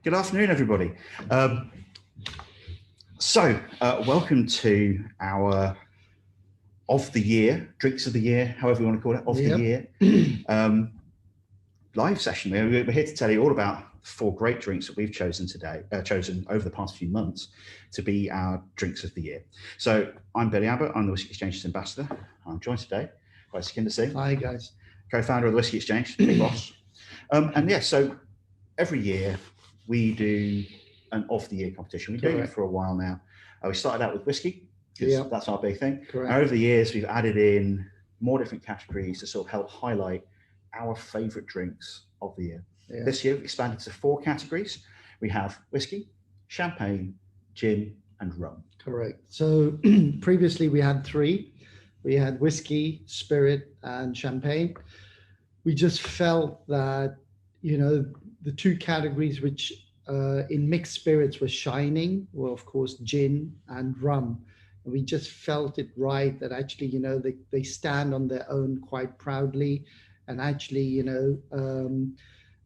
Good afternoon, everybody. Welcome to our of the year, drinks of the year, however you want to call it, of the year live session. We're here to tell you all about 4 great drinks that we've chosen over the past few months to be our drinks of the year. So I'm Billy Abbott. I'm the Whisky Exchange's ambassador. I'm joined today by Sukhinder Singh. Hi, guys. Co-founder of the Whisky Exchange, big boss. So every year we do an of the year competition. We've been doing it for a while now. We started out with whiskey, because that's our big thing. Correct. And over the years, we've added in more different categories to sort of help highlight our favorite drinks of the year. Yeah. This year, we've expanded to 4 categories. We have whiskey, champagne, gin, and rum. Correct. So previously we had 3. We had whiskey, spirit, and champagne. We just felt that, the 2 categories which in mixed spirits were shining were, of course, gin and rum. And we just felt it right that actually, they stand on their own quite proudly, and actually,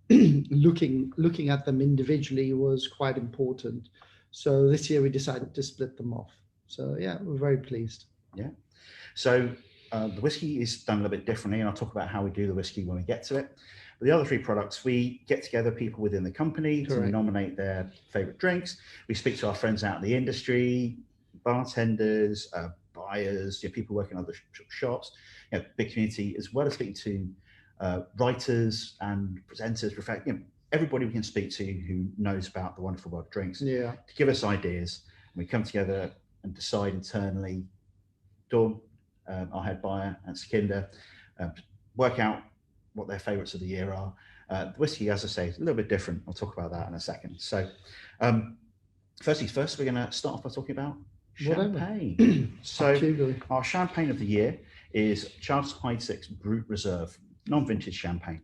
looking at them individually was quite important. So this year we decided to split them off. So yeah, we're very pleased. Yeah. So the whiskey is done a little bit differently, and I'll talk about how we do the whiskey when we get to it. But the other 3 products, we get together people within the company to nominate their favorite drinks. We speak to our friends out in the industry, bartenders, buyers, people working in other shops, big community, as well as speaking to writers and presenters, everybody we can speak to who knows about the wonderful world of drinks, to give us ideas. And we come together and decide internally, Dawn, our head buyer, and Sukhinder, work out what their favourites of the year are. The whiskey, as I say, is a little bit different. I'll talk about that in a second. So first, we're going to start off by talking about champagne. So our champagne of the year is Charles Heidsieck's Brut Reserve, non-vintage champagne.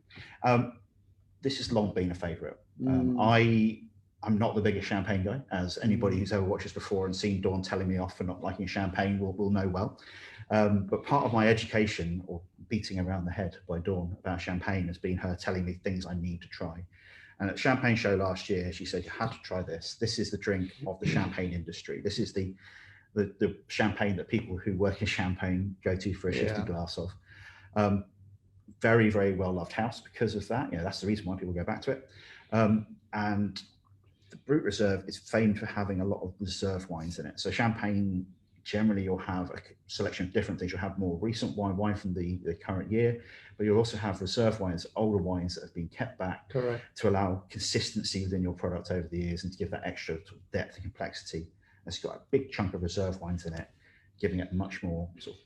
This has long been a favourite. I'm not the biggest champagne guy, as anybody who's ever watched us before and seen Dawn telling me off for not liking champagne will know well. But part of my education, or beating around the head by Dawn about champagne, has been her telling me things I need to try. And at the Champagne Show last year, she said, you had to try this. This is the drink of the champagne industry. This is the champagne that people who work in champagne go to for a shifty glass of. Very, very well-loved house because of that. That's the reason why people go back to it. And the Brut Reserve is famed for having a lot of reserve wines in it. So champagne, generally you'll have a selection of different things. You'll have more recent wine from the current year, but you'll also have reserve wines, older wines that have been kept back to allow consistency within your product over the years and to give that extra depth and complexity. It's got a big chunk of reserve wines in it, giving it much more sort of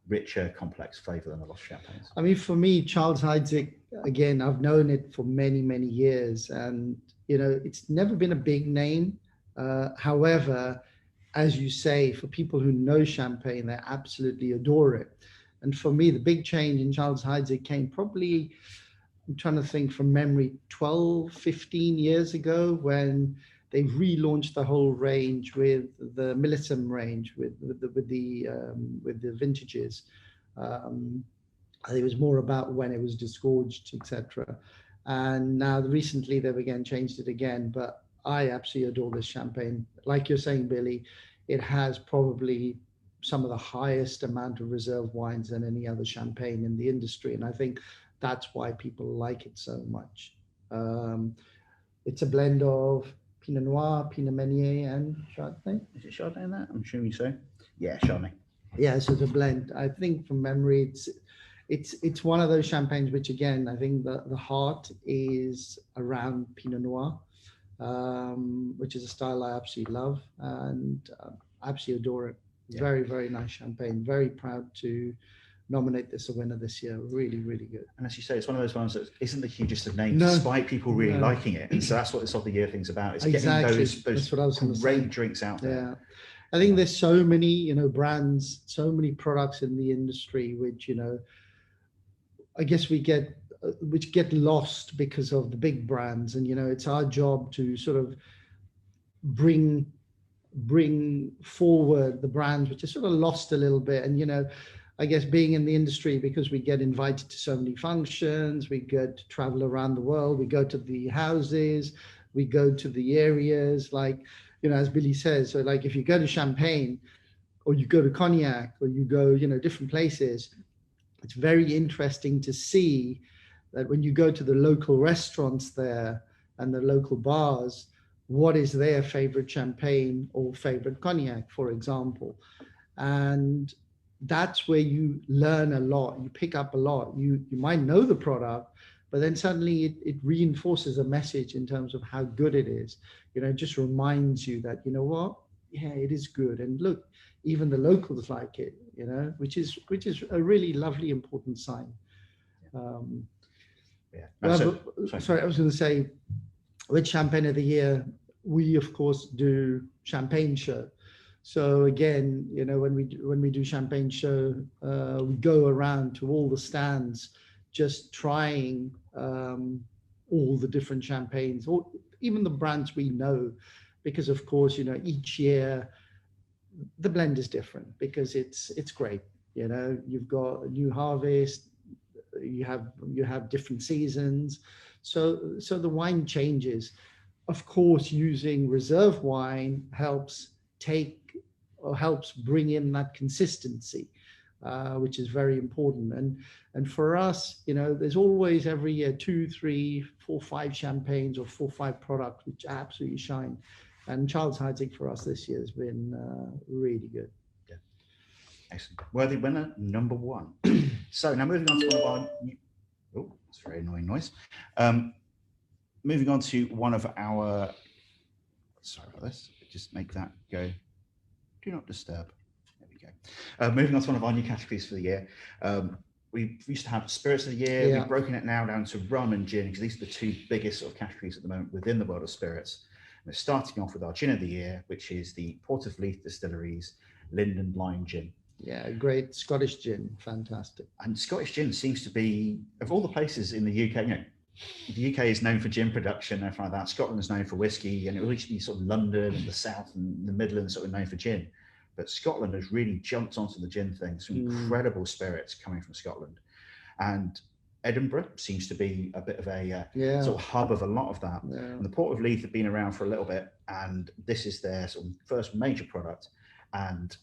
richer, complex flavour than a lot of champagnes. I mean, for me, Charles Heidsieck, again, I've known it for many, many years, and it's never been a big name. However, as you say, for people who know champagne, they absolutely adore it. And for me, the big change in Charles Heidsieck came probably, I'm trying to think from memory, 12, 15 years ago, when they relaunched the whole range with the Millésime range, with the vintages. I think it was more about when it was disgorged, etc. And now recently they've again changed it again, but I absolutely adore this champagne. Like you're saying, Billy, it has probably some of the highest amount of reserve wines than any other champagne in the industry. And I think that's why people like it so much. It's a blend of Pinot Noir, Pinot Meunier, and Chardonnay. Is it Chardonnay in that? I'm assuming so. Yeah, Chardonnay. Yeah, so it's a blend. I think from memory, it's one of those champagnes which, again, I think the heart is around Pinot Noir, which is a style I absolutely love and absolutely adore it. Very, very nice champagne. Very proud to nominate this a winner this year. Really, really good. And as you say, it's one of those ones that isn't the hugest of names, despite people really liking it. And so that's what this of the year thing's about. It's getting those great drinks out there. Yeah. I think there's so many, brands, so many products in the industry, which, I guess which get lost because of the big brands. And, it's our job to sort of bring forward the brands, which are sort of lost a little bit. And, I guess being in the industry, because we get invited to so many functions, we get to travel around the world, we go to the houses, We go to the areas like, as Billy says, so like if you go to Champagne or you go to Cognac or you go, different places, it's very interesting to see that when you go to the local restaurants there and the local bars, what is their favorite champagne or favorite cognac, for example. And that's where you learn a lot. You pick up a lot. You might know the product, but then suddenly it reinforces a message in terms of how good it is. It just reminds you that, what? Yeah, it is good. And look, even the locals like it, which is a really lovely, important sign. Sorry, I was going to say, with Champagne of the Year, we of course do Champagne Show. So again, when we do Champagne Show, we go around to all the stands, just trying all the different champagnes, or even the brands we know, because of course, each year the blend is different because it's great. You've got a new harvest, you have different seasons, so the wine changes. Of course, using reserve wine helps bring in that consistency, which is very important. And for us, there's always every year 2, 3, 4, 5 champagnes or 4, 5 products which absolutely shine. And Charles Heidsieck for us this year has been really good. Yeah, excellent. Worthy winner number 1. So now moving on to one of our. Oh, that's a very annoying noise. Moving on to one of our. Sorry about this. Just make that go. Do not disturb. There we go. Moving on to one of our new categories for the year. We used to have Spirits of the Year. Yeah. We've broken it now down to rum and gin, because these are the 2 biggest sort of categories at the moment within the world of spirits. We're starting off with our Gin of the Year, which is the Portofleet Distilleries Linden Lime Gin. Yeah, great Scottish gin, fantastic. And Scottish gin seems to be, of all the places in the UK, the UK is known for gin production and everything like that. Scotland is known for whiskey, and it used to be sort of London and the South and the Midlands sort of known for gin. But Scotland has really jumped onto the gin thing. Some incredible spirits coming from Scotland. And Edinburgh seems to be a bit of a sort of hub of a lot of that. Yeah. And the Port of Leith have been around for a little bit, and this is their sort of first major product. And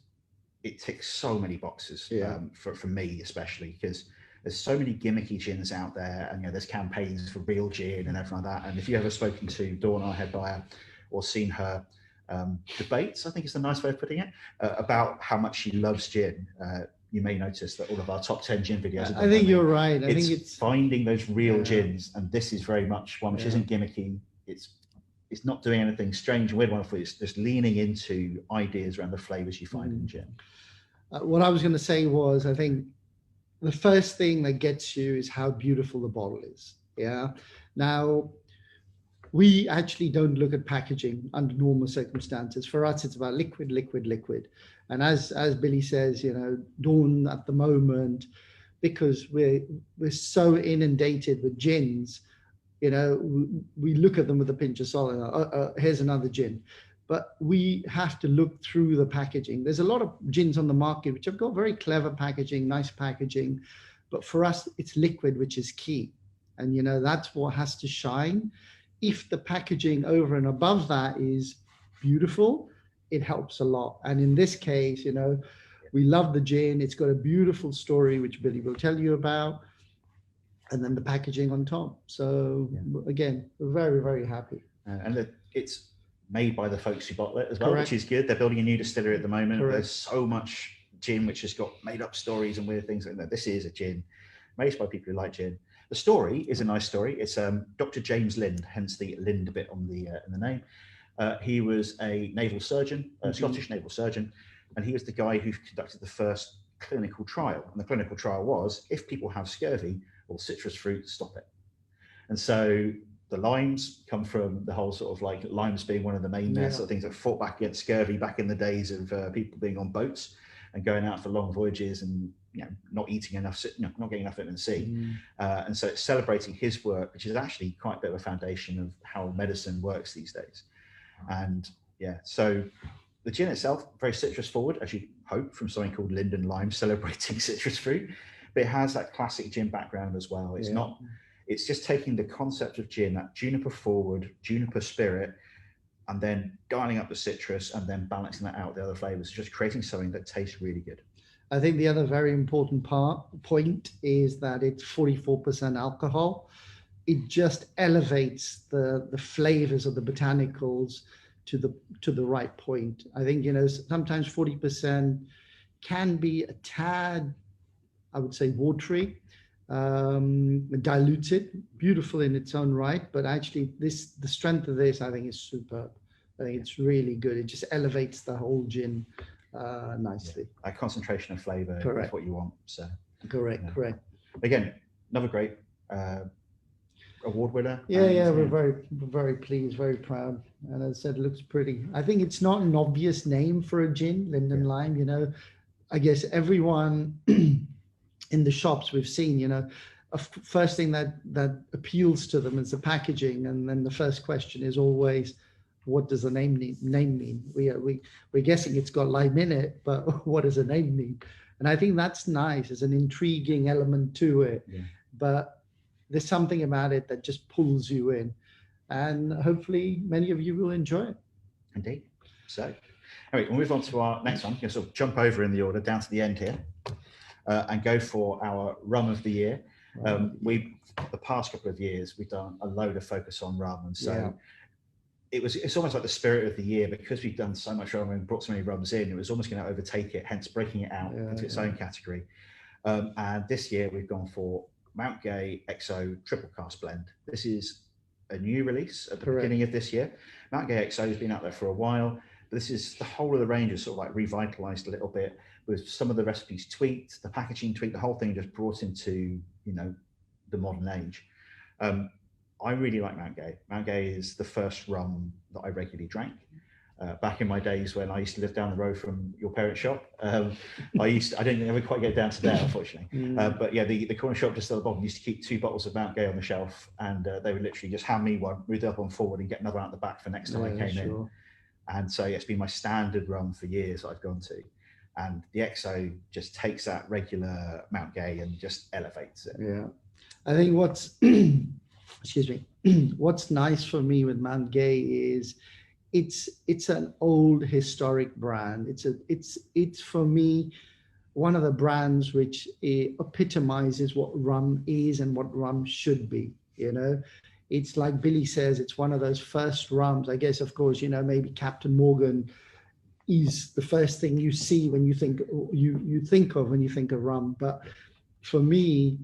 it ticks so many boxes for me, especially, because there's so many gimmicky gins out there, and there's campaigns for real gin and everything like that. And if you've ever spoken to Dawn, our head buyer, or seen her debates, I think is the nice way of putting it, about how much she loves gin, you may notice that all of our top 10 gin videos. I think you're right. I think it's finding those real gins, and this is very much one which isn't gimmicky. It's not doing anything strange and weird. It's just leaning into ideas around the flavors you find in gin. What I was going to say was, I think the first thing that gets you is how beautiful the bottle is. Yeah. Now, we actually don't look at packaging under normal circumstances. For us, it's about liquid, liquid, liquid. And as Billy says, Dawn at the moment, because we're so inundated with gins, we look at them with a pinch of salt. Here's another gin. But we have to look through the packaging. There's a lot of gins on the market which have got very clever packaging, nice packaging. But for us, it's liquid, which is key. And, that's what has to shine. If the packaging over and above that is beautiful, it helps a lot. And in this case, we love the gin. It's got a beautiful story, which Billy will tell you about. And then the packaging on top. So again, we're very, very happy. And it's made by the folks who bottle it as well, Correct. Which is good. They're building a new distillery at the moment. Correct. There's so much gin which has got made up stories and weird things like that. This is a gin made by people who like gin. The story is a nice story. It's Dr. James Lind, hence the Lind bit on the in the name. He was a naval surgeon, a Scottish naval surgeon, and he was the guy who conducted the first clinical trial. And the clinical trial was, if people have scurvy, well, citrus fruit, stop it. And so the limes come from the whole sort of like limes being one of the main sort of things that fought back against scurvy back in the days of people being on boats and going out for long voyages and not eating enough, not getting enough vitamin C. And so it's celebrating his work, which is actually quite a bit of a foundation of how medicine works these days. And so the gin itself, very citrus forward, as you hope, from something called Linden Lime, celebrating citrus fruit, but it has that classic gin background as well. It's not It's just taking the concept of gin, that juniper forward, juniper spirit, and then dialing up the citrus and then balancing that out with the other flavors, just creating something that tastes really good. I think the other very important point is that it's 44% alcohol. It just elevates the flavors of the botanicals to the right point. I think, sometimes 40% can be a tad, I would say, watery, diluted, beautiful in its own right, but actually the strength of this, I think, is superb. I think it's really good. It just elevates the whole gin nicely. Yeah. A concentration of flavor is what you want. So correct. Again, another great award winner. We're very pleased, very proud, and as I said, it looks pretty. I think it's not an obvious name for a gin, Linden Lime. I guess everyone in the shops we've seen, first thing that appeals to them is the packaging, and then the first question is always, what does the name mean? We're guessing it's got lime in it, but what does the name mean? And I think that's nice. It's an intriguing element to it, but there's something about it that just pulls you in, and hopefully many of you will enjoy it. Indeed. So, anyway, we'll move on to our next one. You can sort of jump over in the order down to the end here, and go for our rum of the year. The past couple of years, we've done a load of focus on rum, and so it's almost like the spirit of the year, because we've done so much rum and brought so many rums in. It was almost going to overtake it, hence breaking it out into its own category. And this year we've gone for Mount Gay XO Triple Cask Blend. This is a new release at the beginning of this year. Mount Gay XO has been out there for a while, but this is the whole of the range is sort of like revitalized a little bit, with some of the recipes tweaked, the packaging tweaked, the whole thing just brought into the modern age. I really like Mount Gay. Mount Gay is the first rum that I regularly drank. Back in my days when I used to live down the road from your parents' shop, I didn't ever quite get down to there, unfortunately. But yeah, the corner shop just at the bottom used to keep 2 bottles of Mount Gay on the shelf, and they would literally just hand me one, move it up on forward, and get another out the back for next time I came in. And so it's been my standard rum for years I've gone to. And the XO just takes that regular Mount Gay and just elevates it. Yeah. I think what's what's nice for me with Mount Gay is it's an old historic brand. It's for me one of the brands which epitomizes what rum is and what rum should be. It's like Billy says, it's one of those first rums. I guess, of course, maybe Captain Morgan is the first thing you see when you think of when you think of rum. But for me,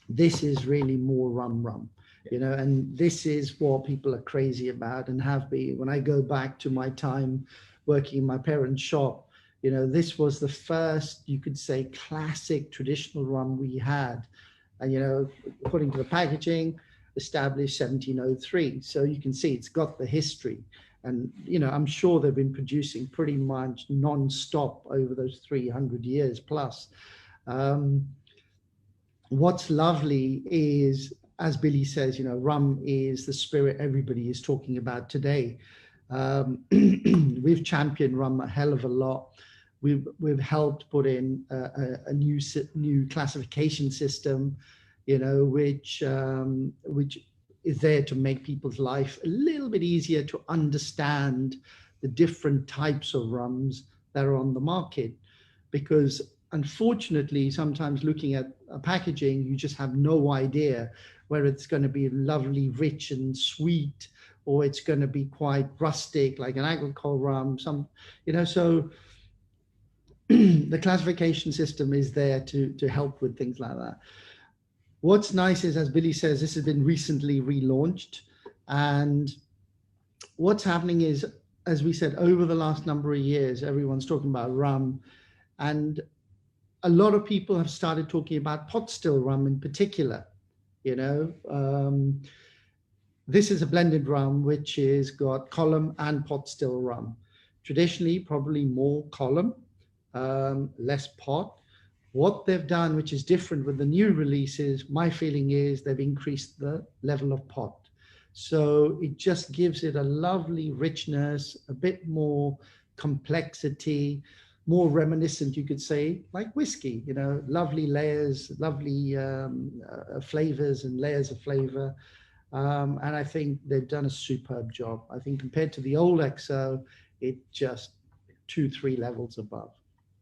this is really more rum. And this is what people are crazy about and have been. When I go back to my time working in my parents' shop, this was the first, you could say, classic traditional rum we had. And, according to the packaging, established 1703. So you can see it's got the history. And, I'm sure they've been producing pretty much non-stop over those 300 years plus. What's lovely is, as Billy says, rum is the spirit everybody is talking about today. We've championed rum a hell of a lot. We've helped put in a new classification system, which is there to make people's life a little bit easier to understand the different types of rums that are on the market. Because unfortunately, sometimes looking at a packaging, you just have no idea whether it's going to be lovely, rich and sweet, or it's going to be quite rustic, like an agricole rum. So the classification system is there to help with things like that. What's nice is, as Billy says, this has been recently relaunched. And what's happening is, as we said, over the last number of years, everyone's talking about rum. And a lot of people have started talking about pot still rum in particular. This is a blended rum, which is got column and pot still rum. Traditionally, probably more column, less pot. What they've done, which is different with the new releases, my feeling is they've increased the level of pot. So it just gives it a lovely richness, a bit more complexity. more reminiscent, you could say, like whiskey, lovely layers, lovely flavors and layers of flavor. And I think they've done a superb job. I think compared to the old XO, it just 2-3 levels above.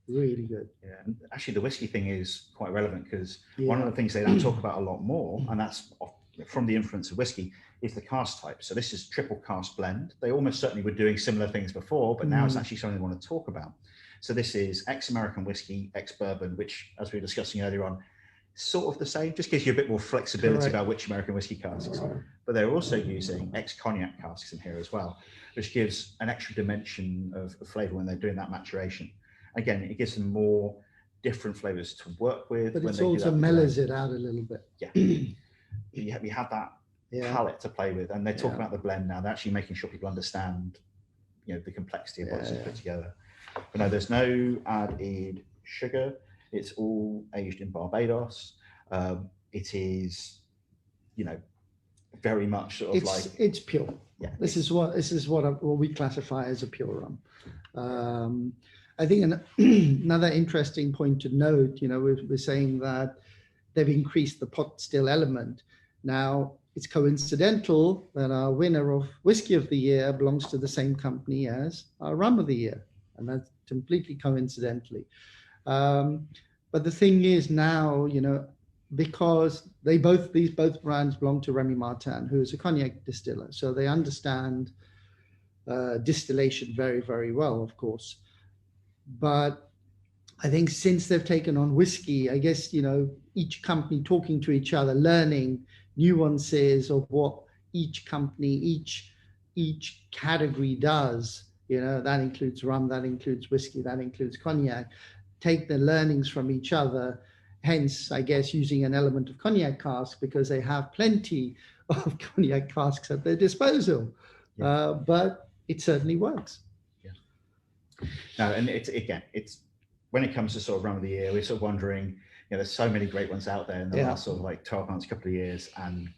Really good. Yeah, and actually the whiskey thing is quite relevant because one of the things they don't talk about a lot more, and that's from the influence of whiskey, is the cask type. So this is triple cask blend. They almost certainly were doing similar things before, but now it's actually something they want to talk about. So this is ex-American whiskey, ex-bourbon, which, as we were discussing earlier on, sort of the same, just gives you a bit more flexibility about which American whiskey casks. But they're also using ex-cognac casks in here as well, which gives an extra dimension of flavor when they're doing that maturation. Again, it gives them more different flavors to work with. But it also mellows it out a little bit. Yeah. We have that palette to play with, and they talk about the blend now. They're actually making sure people understand, the complexity of what's put together. But no, there's no added sugar. It's all aged in Barbados. It is, very much sort of it's pure. Yeah. This is what we classify as a pure rum. I think another interesting point to note, we're saying that they've increased the pot still element. Now, it's coincidental that our winner of Whisky of the Year belongs to the same company as our Rum of the Year, and that's completely coincidentally. But the thing is now, because these both brands belong to Remy Martin, who is a cognac distiller, so they understand distillation very, very well, of course. But I think since they've taken on whiskey, I guess, each company talking to each other, learning nuances of what each company, each category does, that includes rum, that includes whiskey, that includes cognac, take the learnings from each other. Hence, I guess, using an element of cognac cask because they have plenty of cognac casks at their disposal. But it certainly works. No, and it's when it comes to sort of Rum of the Year, we're sort of wondering, there's so many great ones out there in the last sort of like 12 months, couple of years. And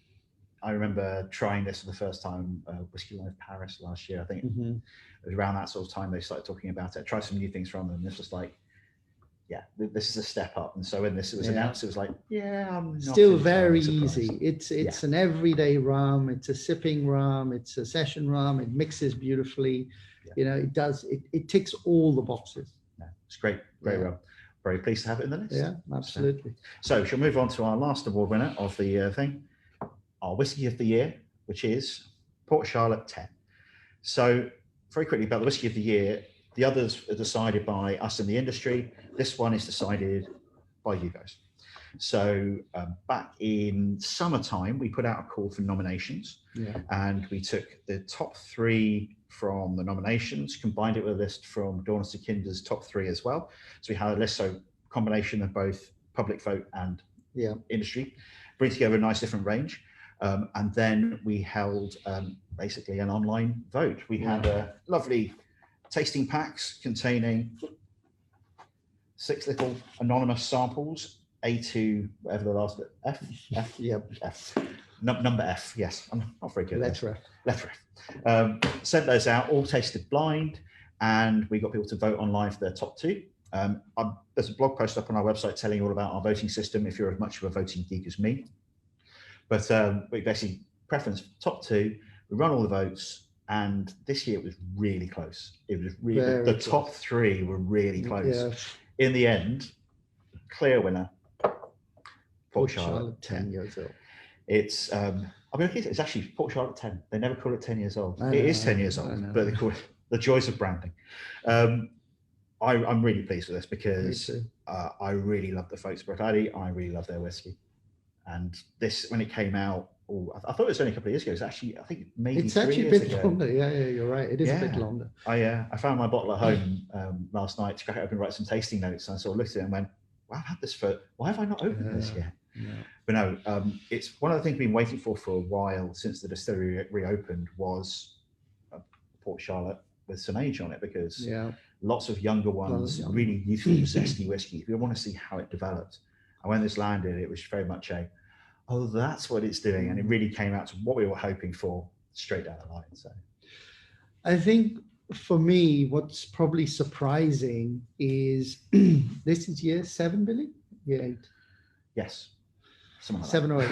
I remember trying this for the first time, Whiskey Live Paris last year. I think it was around that sort of time they started talking about it. Try some new things from them. And this was like, this is a step up. And so when this was announced, it was like, I'm not still very easy. It's an everyday rum. It's a sipping rum. It's a session rum. It mixes beautifully. It ticks all the boxes. It's great rum. Very pleased to have it in the list. Yeah, absolutely. So shall we move on to our last award winner of the thing, our Whiskey of the Year, which is Port Charlotte 10. So very quickly about the Whiskey of the Year, the others are decided by us in the industry. This one is decided by you guys. So back in summertime, we put out a call for nominations, and we took the top 3 from the nominations, combined it with a list from Dawn and Sukhinder's top 3 as well. So we had a list, so combination of both public vote and industry, bring together a nice different range. And then we held basically an online vote. We had a lovely tasting packs containing 6 little anonymous samples, A to whatever the last bit, F. Number F, yes. I'm not very good. Letter F. Sent those out, all tasted blind, and we got people to vote online for their top 2. There's a blog post up on our website telling you all about our voting system if you're as much of a voting geek as me. But we basically preference top 2. We run all the votes, and this year it was really close. It was really the top 3 were really close. Yeah. In the end, clear winner, Port Charlotte 10 years old. It's it's actually Port Charlotte 10. They never call it 10 years old. It is 10 years old, but they call it the joys of branding. I'm really pleased with this because I really love the folks at Brocklady. I really love their whiskey. And this, when it came out, I thought it was only a couple of years ago. It's actually, I think maybe it's 3 actually years a bit ago. longer. Yeah, you're right. It is a bit longer. I found my bottle at home last night to crack it open and write some tasting notes. And I sort of looked at it and went, wow, I've had this why have I not opened this yet? Yeah. But no, it's one of the things we've been waiting for a while since the distillery reopened was Port Charlotte with some age on it, because lots of younger ones, really youthful, zesty whiskey. We want to see how it developed. And when this landed, it was very much that's what it's doing. And it really came out to what we were hoping for straight down the line. So I think for me, what's probably surprising is this is year 7, Billy? Year 8? Yes. Something like 7 or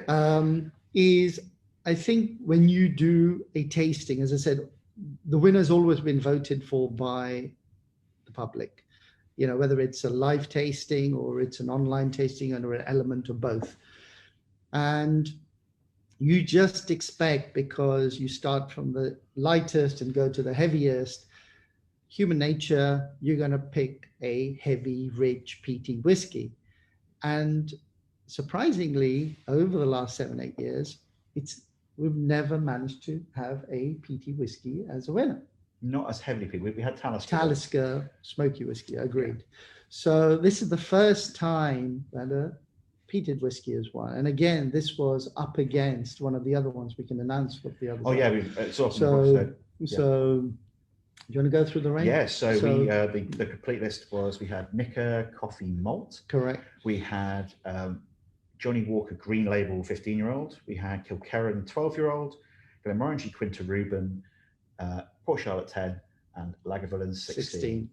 8. Is I think when you do a tasting, as I said, the winner's always been voted for by the public. You know, whether it's a live tasting or it's an online tasting or an element of both. And you just expect, because you start from the lightest and go to the heaviest, human nature, you're going to pick a heavy, rich, peaty whiskey. And surprisingly, over the last 7, 8 years, we've never managed to have a peaty whiskey as a winner. Not as heavily peaty. We had Talisker. Talisker smoky whiskey, agreed. Yeah. So this is the first time that a peated whiskey has won. And again, this was up against one of the other ones. We can announce what the others are. Yeah, it's awesome. So do you want to go through the range? Yeah, so we the complete list was, we had Nika Coffee Malt. Correct. We had Johnny Walker Green Label 15-year-old. We had Kilkerran 12-year-old, Glenmorangie Quinta Reuben, Port Charlotte 10, and Lagavulin 16.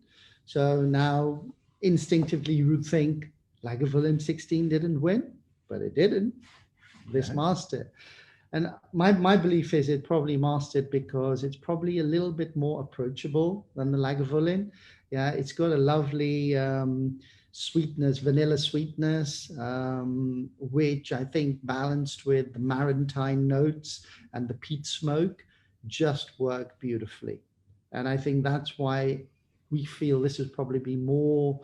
So now instinctively you would think Lagavulin 16 didn't win, but it didn't. This mastered. And my belief is it probably mastered because it's probably a little bit more approachable than the Lagavulin. Yeah, it's got a lovely sweetness, vanilla sweetness, which I think balanced with the maritime notes and the peat smoke just work beautifully. And I think that's why we feel this would probably be more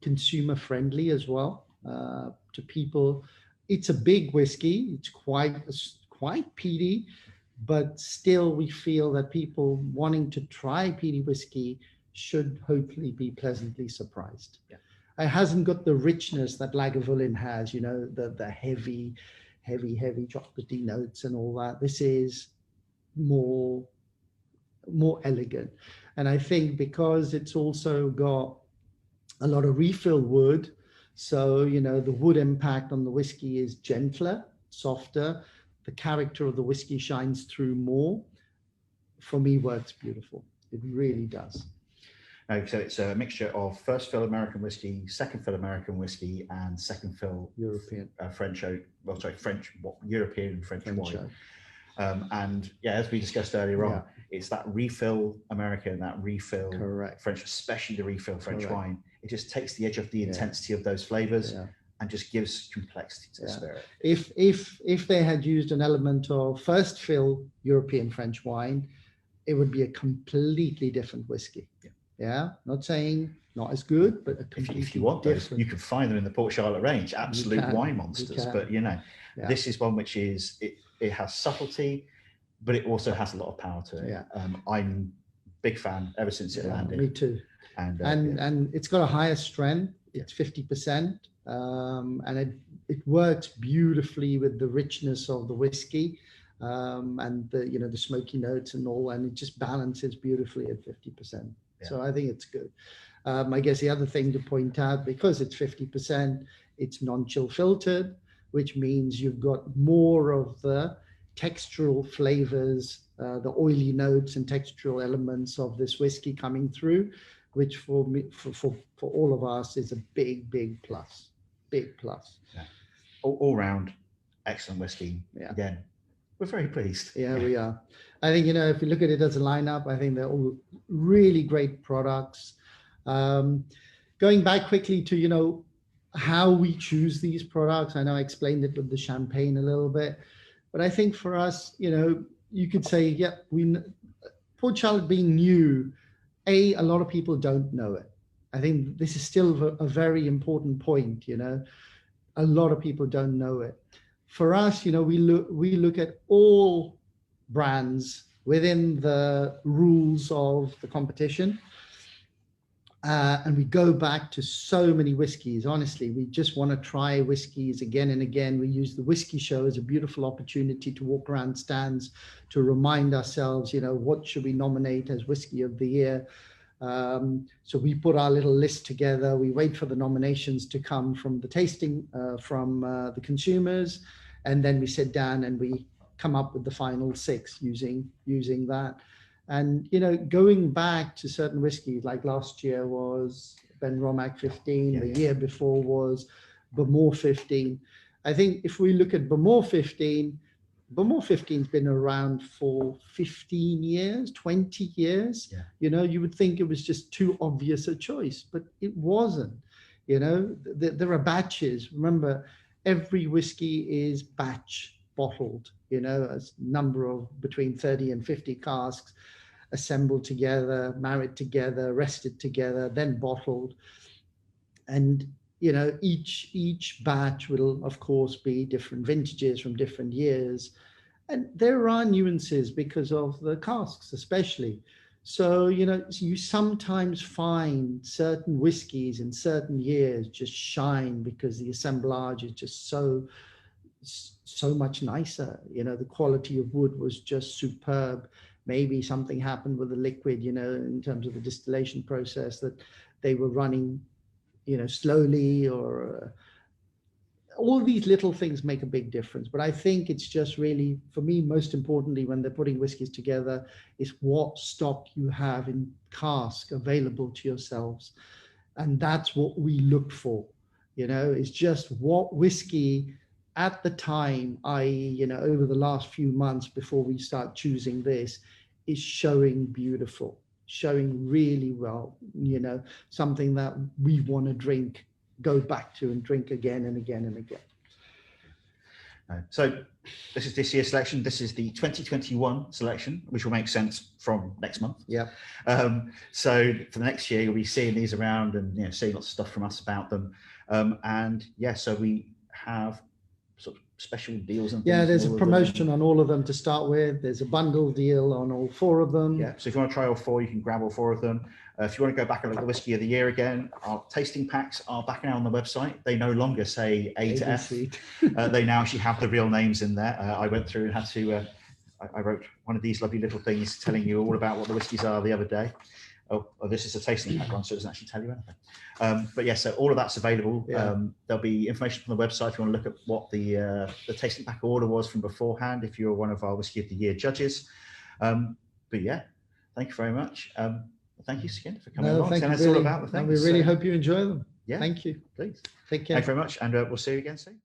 consumer friendly as well to people. It's a big whiskey. It's quite peaty, but still we feel that people wanting to try peaty whiskey should hopefully be pleasantly surprised. Yeah. It hasn't got the richness that Lagavulin has, you know, the heavy chocolatey notes and all that. This is more elegant. And I think because it's also got a lot of refill wood, so, you know, the wood impact on the whiskey is gentler, softer. The character of the whiskey shines through more. For me, works beautiful. It really does. So it's a mixture of first fill American whiskey, second fill American whiskey, and second fill European European French wine. And yeah, as we discussed earlier on, it's that refill American, that refill French, especially the refill French wine. It just takes the edge of the intensity of those flavors and just gives complexity to the spirit. If they had used an element of first fill European French wine, it would be a completely different whiskey. Yeah, not saying not as good, but a completely if you want different. Those, you can find them in the Port Charlotte range, absolute wine monsters. But you know, this is one which is it has subtlety, but it also has a lot of power to it. I'm a big fan ever since it landed. Me too. And it's got a higher strength. It's 50%, and it works beautifully with the richness of the whiskey, and the the smoky notes and all, and it just balances beautifully at 50%. So I think it's good. I guess the other thing to point out, because it's 50%, it's non-chill filtered, which means you've got more of the textural flavors, the oily notes and textural elements of this whiskey coming through, which for me, for all of us, is a big plus. Big plus. All round, excellent whiskey. Again, we're very pleased. We are. I think, if you look at it as a lineup, I think they're all really great products. Going back quickly to, how we choose these products. I know I explained it with the champagne a little bit, but I think for us, you could say, Port Charlotte being new, a lot of people don't know it. I think this is still a very important point, a lot of people don't know it. For us, we look at all brands within the rules of the competition, and we go back to so many whiskeys. Honestly, we just want to try whiskeys again and again. We use the whiskey show as a beautiful opportunity to walk around stands to remind ourselves, what should we nominate as whiskey of the year. So we put our little list together. We wait for the nominations to come from the tasting, from the consumers, and then we sit down and we come up with the final 6 using that. And, you know, going back to certain whiskeys, like last year was Benromach 15, the year before was Bamor 15. I think if we look at Bamor 15, Bamor 15's been around for 15 years, 20 years. Yeah. You know, you would think it was just too obvious a choice, but it wasn't. You know, there are batches. Remember, every whiskey is batch bottled, you know, a number of between 30 and 50 casks assembled together, married together, rested together, then bottled. And, you know, each batch will, of course, be different vintages from different years. And there are nuances because of the casks, especially. So, you know, you sometimes find certain whiskies in certain years just shine because the assemblage is just so much nicer. You know, the quality of wood was just superb. Maybe something happened with the liquid, you know, in terms of the distillation process, that they were running, you know, slowly, or all these little things make a big difference. But I think it's just really, for me, most importantly, when they're putting whiskies together, is what stock you have in cask available to yourselves. And that's what we look for, you know, is just what whiskey at the time, i.e., you know, over the last few months before we start choosing this, is showing beautiful, showing really well, you know, something that we want to drink, go back to and drink again and again and again. So this is this year's selection. This is the 2021 selection, which will make sense from next month. Yeah. So for the next year, you'll be seeing these around and, you know, seeing lots of stuff from us about them. And yeah, so we have sort of special deals and things. Yeah, there's a promotion on all of them to start with. There's a bundle deal on all 4 of them. Yeah, so if you want to try all 4, you can grab all 4 of them. If you want to go back and look at the Whiskey of the Year again, our tasting packs are back now on the website. They no longer say A to F. They now actually have the real names in there. I went through and had to, I wrote one of these lovely little things telling you all about what the whiskies are the other day. Oh, this is a tasting pack one, so it doesn't actually tell you anything. But yeah, so all of that's available. Yeah. There'll be information from the website if you want to look at what the tasting pack order was from beforehand, if you're one of our Whiskey of the Year judges. But yeah, thank you very much. Thank you, Sukhinder, for coming along. Thank you, Tell us all about the things. And we really hope you enjoy them. Yeah, thank you. Please. Take care. Thank you very much, and we'll see you again soon.